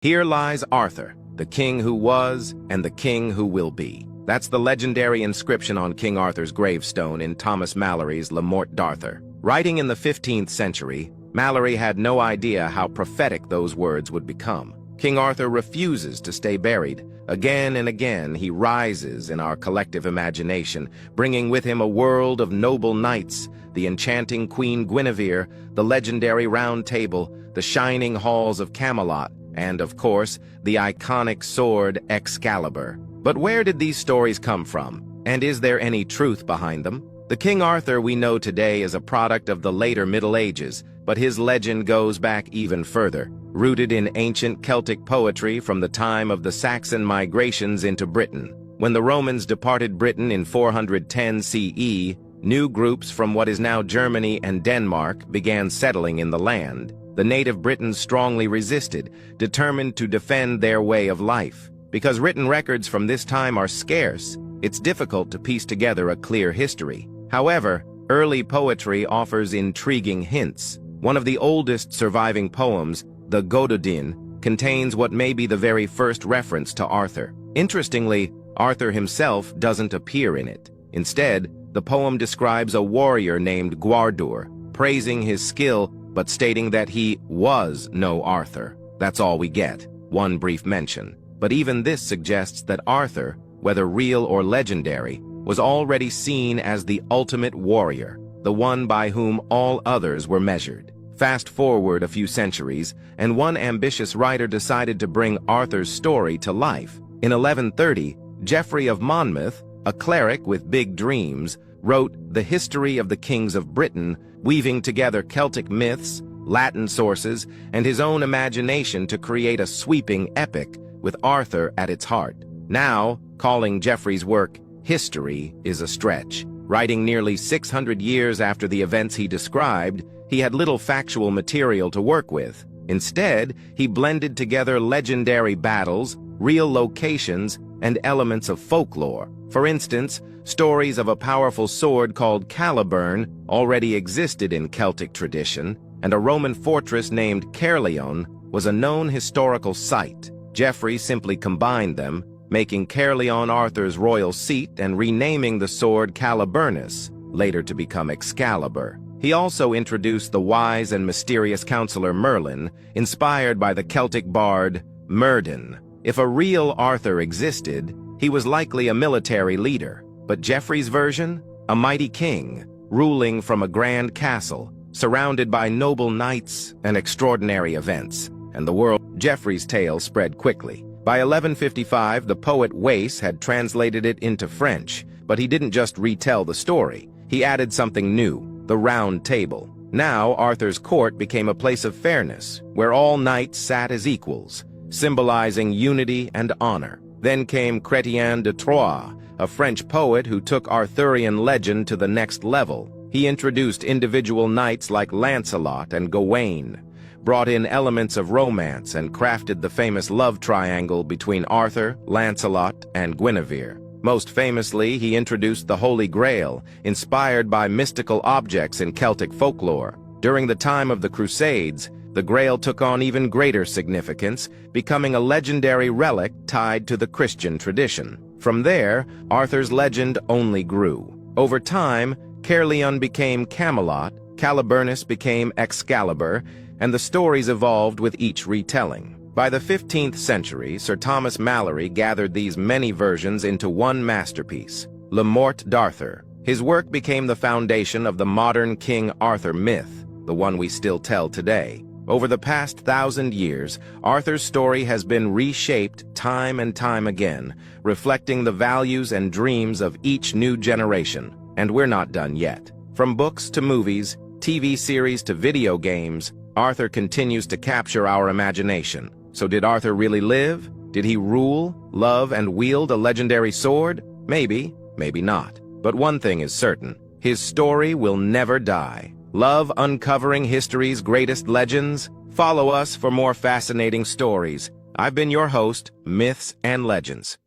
Here lies Arthur, the king who was and the king who will be. That's the legendary inscription on King Arthur's gravestone in Thomas Malory's Le Morte d'Arthur. Writing in the 15th century, Malory had no idea how prophetic those words would become. King Arthur refuses to stay buried. Again and again, he rises in our collective imagination, bringing with him a world of noble knights, the enchanting Queen Guinevere, the legendary Round Table, the shining halls of Camelot, and, of course, the iconic sword Excalibur. But where did these stories come from? And is there any truth behind them? The King Arthur we know today is a product of the later Middle Ages, but his legend goes back even further, rooted in ancient Celtic poetry from the time of the Saxon migrations into Britain. When the Romans departed Britain in 410 CE, new groups from what is now Germany and Denmark began settling in the land. The native Britons strongly resisted, determined to defend their way of life. Because written records from this time are scarce, it's difficult to piece together a clear history. However, early poetry offers intriguing hints. One of the oldest surviving poems, the Gododin, contains what may be the very first reference to Arthur. Interestingly, Arthur himself doesn't appear in it. Instead, the poem describes a warrior named Gwardur, praising his skill but stating that he was no Arthur. That's all we get, one brief mention. But even this suggests that Arthur, whether real or legendary, was already seen as the ultimate warrior, the one by whom all others were measured. Fast forward a few centuries, and one ambitious writer decided to bring Arthur's story to life. In 1130, Geoffrey of Monmouth, a cleric with big dreams, wrote The History of the Kings of Britain, weaving together Celtic myths, Latin sources, and his own imagination to create a sweeping epic with Arthur at its heart. Now, calling Geoffrey's work history is a stretch. Writing nearly 600 years after the events he described, he had little factual material to work with. Instead, he blended together legendary battles, real locations, and elements of folklore. For instance, stories of a powerful sword called Caliburn already existed in Celtic tradition, and a Roman fortress named Caerleon was a known historical site. Geoffrey simply combined them, making Caerleon Arthur's royal seat and renaming the sword Caliburnus, later to become Excalibur. He also introduced the wise and mysterious counselor Merlin, inspired by the Celtic bard Myrddin. If a real Arthur existed, he was likely a military leader, but Geoffrey's version? A mighty king, ruling from a grand castle, surrounded by noble knights and extraordinary events. And the world. Geoffrey's tale spread quickly. By 1155, the poet Wace had translated it into French, but he didn't just retell the story. He added something new, the Round Table. Now, Arthur's court became a place of fairness, where all knights sat as equals, symbolizing unity and honor. Then came Chrétien de Troyes, a French poet who took Arthurian legend to the next level. He introduced individual knights like Lancelot and Gawain, brought in elements of romance, and crafted the famous love triangle between Arthur, Lancelot, and Guinevere. Most famously, he introduced the Holy Grail, inspired by mystical objects in Celtic folklore. During the time of the Crusades, the Grail took on even greater significance, becoming a legendary relic tied to the Christian tradition. From there, Arthur's legend only grew. Over time, Caerleon became Camelot, Caliburnus became Excalibur, and the stories evolved with each retelling. By the 15th century, Sir Thomas Malory gathered these many versions into one masterpiece, Le Morte d'Arthur. His work became the foundation of the modern King Arthur myth, the one we still tell today. Over the past 1,000 years, Arthur's story has been reshaped time and time again, reflecting the values and dreams of each new generation. And we're not done yet. From books to movies, TV series to video games, Arthur continues to capture our imagination. So did Arthur really live? Did he rule, love, and wield a legendary sword? Maybe, maybe not. But one thing is certain, his story will never die. Love uncovering history's greatest legends? Follow us for more fascinating stories. I've been your host, Myths and Legends.